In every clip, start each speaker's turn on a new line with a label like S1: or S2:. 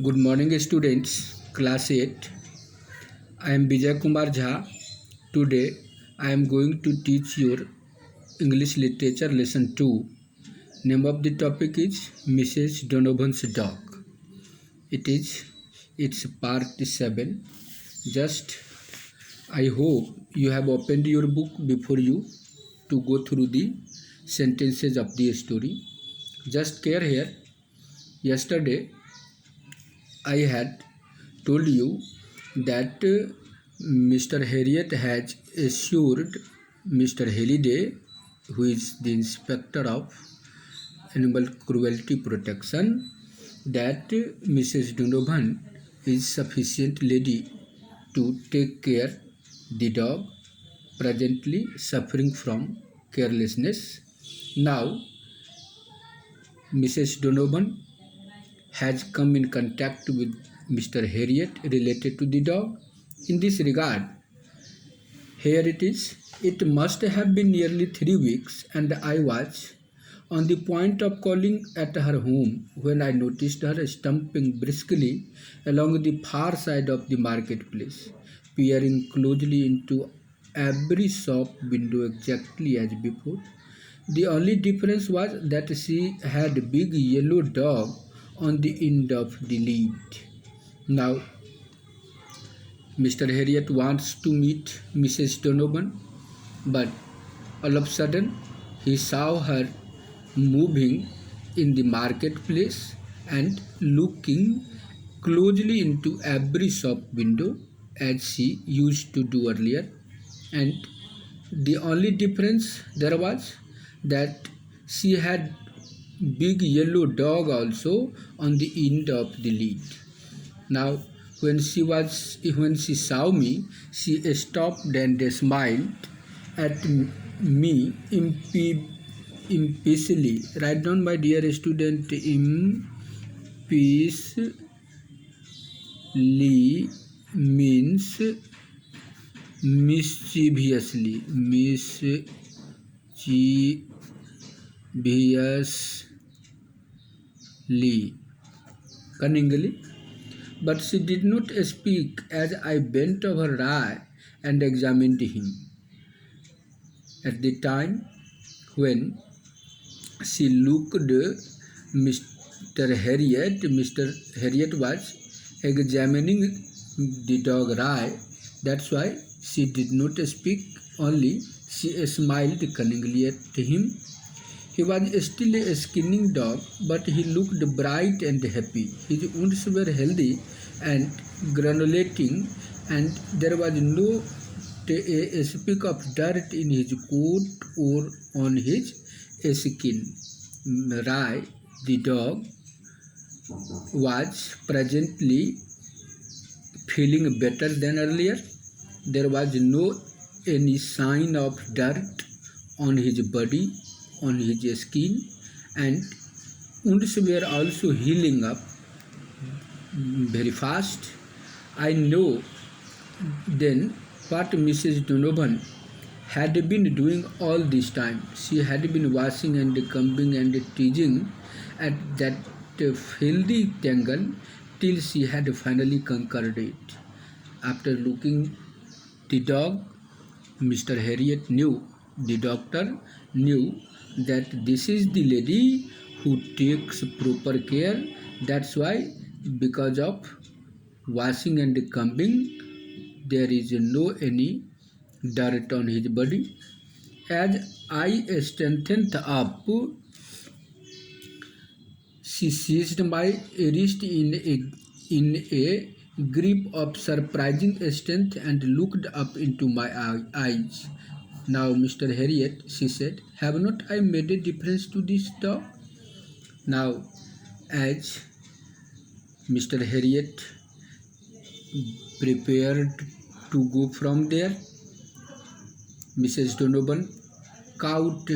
S1: Good morning, students. Class 8. I am Vijay Kumar Jha. Today, I am going to teach your English Literature Lesson 2. Name of the topic is Mrs. Donovan's Dog. It's part 7. Just, I hope you have opened your book before you to go through the sentences of the story. Just care here. Yesterday, I had told you that Mr. Harriet has assured Mr. Halliday, who is the inspector of animal cruelty protection, that Mrs. Donovan is sufficient lady to take care the dog presently suffering from carelessness. Now, Mrs. Donovan has come in contact with Mr. Harriet related to the dog. In this regard, here it is. It must have been nearly 3 weeks, and I was on the point of calling at her home when I noticed her stumping briskly along the far side of the marketplace, peering closely into every shop window exactly as before. The only difference was that she had a big yellow dog on the end of the lead. Now, Mr. Harriet wants to meet Mrs. Donovan, but all of a sudden he saw her moving in the marketplace and looking closely into every shop window as she used to do earlier, and the only difference there was that she had big yellow dog also on the end of the lead. Now, when she saw me, she stopped and smiled at me impishly. Write down, my dear student, impishly means mischievously, cunningly. But she did not speak as I bent over her and examined him. At the time when she looked Mr. Harriet was examining the dog Rai. That's why she did not speak, only she smiled cunningly at him. He was still a skinning dog, but he looked bright and happy. His wounds were healthy and granulating, and there was no a speck of dirt in his coat or on his skin. Rai, the dog, was presently feeling better than earlier. There was no any sign of dirt on his body, on his skin, and wounds were also healing up very fast. I know then what Mrs. Donovan had been doing all this time. She had been washing and combing and teasing at that filthy tangle till she had finally conquered it. After looking the dog, Mr. Harriet knew, the doctor knew, that this is the lady who takes proper care. That's why, because of washing and combing, there is no any dirt on his body. As I strengthened up, she seized my wrist in a grip of surprising strength and looked up into my eyes. Now, Mr. Harriet, she said, have not I made a difference to this dog? Now, as Mr. Harriet prepared to go from there, Mrs. Donovan caught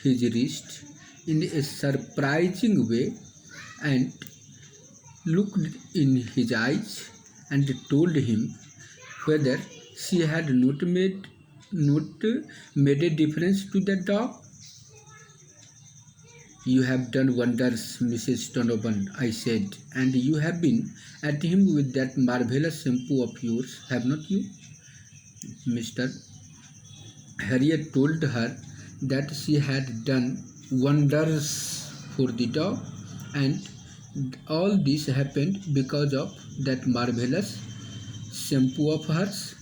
S1: his wrist in a surprising way and looked in his eyes and told him whether she had not made a difference to the dog. You have done wonders, Mrs. Donovan, I said, and you have been at him with that marvelous shampoo of yours, have not you? Mr. Harriet told her that she had done wonders for the dog, and all this happened because of that marvelous shampoo of hers.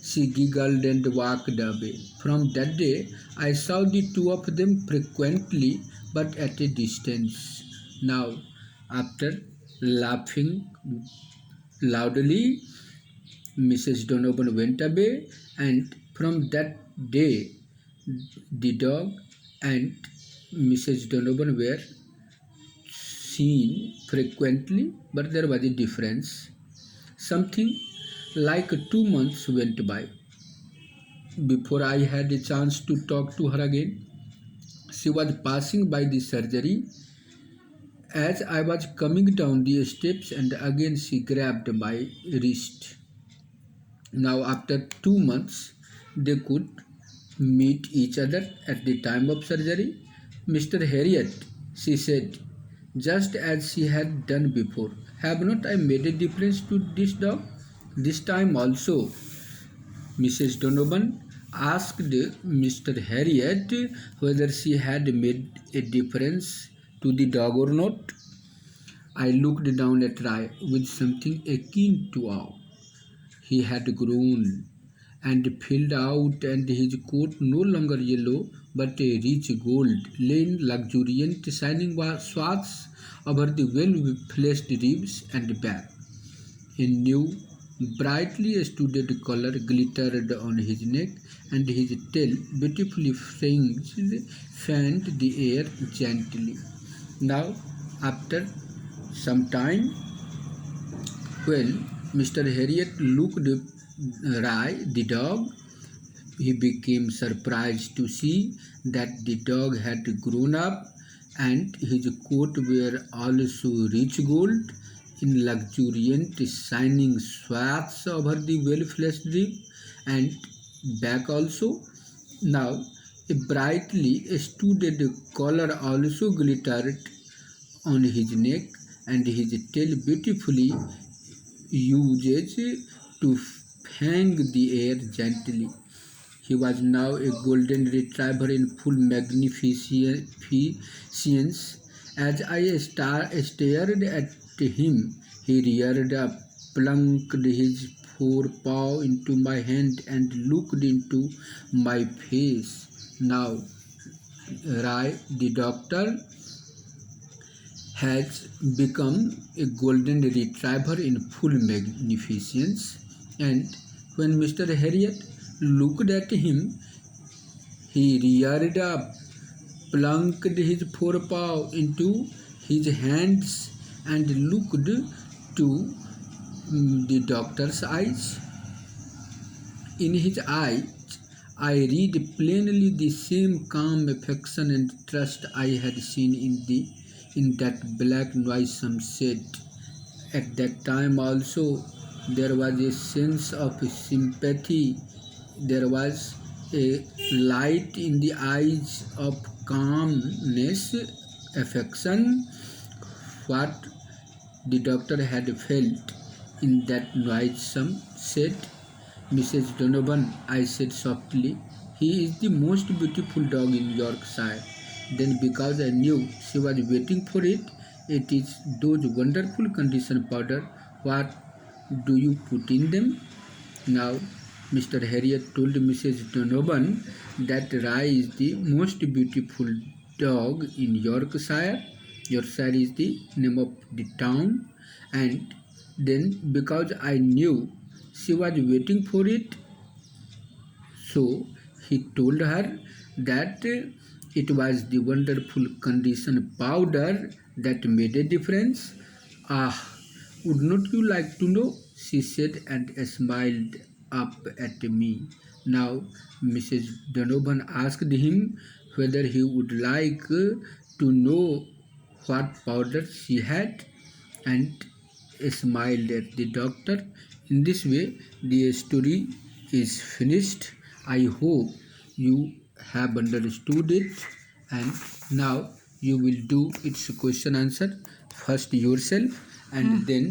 S1: She giggled and walked away. From that day, I saw the two of them frequently, but at a distance. Now, after laughing loudly, Mrs. Donovan went away, and from that day, the dog and Mrs. Donovan were seen frequently, but there was a difference. Something like 2 months went by before I had a chance to talk to her again. She was passing by the surgery as I was coming down the steps, and again she grabbed my wrist. Now, after 2 months, they could meet each other at the time of surgery. Mr. Harriet, she said, just as she had done before, have not I made a difference to this dog? This time also, Mrs. Donovan asked Mr. Harriet whether she had made a difference to the dog or not. I looked down at Rai with something akin to awe. He had grown and filled out, and his coat no longer yellow but a rich gold, lay in luxuriant shining swaths over the well-fleshed ribs and back. A new, brightly studded collar glittered on his neck, and his tail, beautifully fringed, fanned the air gently. Now, after some time, when Mr. Harriet looked Rai, the dog, he became surprised to see that the dog had grown up, and his coat were also rich gold in luxuriant shining swaths over the well-fleshed rib and back also. Now a brightly studded collar also glittered on his neck, and his tail beautifully used to fang the air gently. He was now a golden retriever in full magnificence. As I stared at him, he reared up, plunked his forepaw into my hand, and looked into my face. Now, Rai, the doctor, has become a golden retriever in full magnificence, and when Mr. Harriet looked at him, he reared up, plunked his forepaw into his hands, and looked to the doctor's eyes. In his eyes, I read plainly the same calm affection and trust I had seen in that black noisome shed. At that time also, there was a sense of sympathy. There was a light in the eyes of calmness, affection. What the doctor had felt in that noisome shed. Mrs. Donovan, I said softly, he is the most beautiful dog in Yorkshire. Then, because I knew she was waiting for it, it is those wonderful condition powder. What do you put in them? Now, Mr. Harriet told Mrs. Donovan that Rai is the most beautiful dog in Yorkshire. Yorkshire is the name of the town. And then, because I knew she was waiting for it, so he told her that it was the wonderful condition powder that made a difference. Ah, would not you like to know? She said and smiled up at me. Now, Mrs. Donovan asked him whether he would like to know what powder she had, and smiled at the doctor. In this way, the story is finished. I hope you have understood it, and now you will do its question answer first yourself and then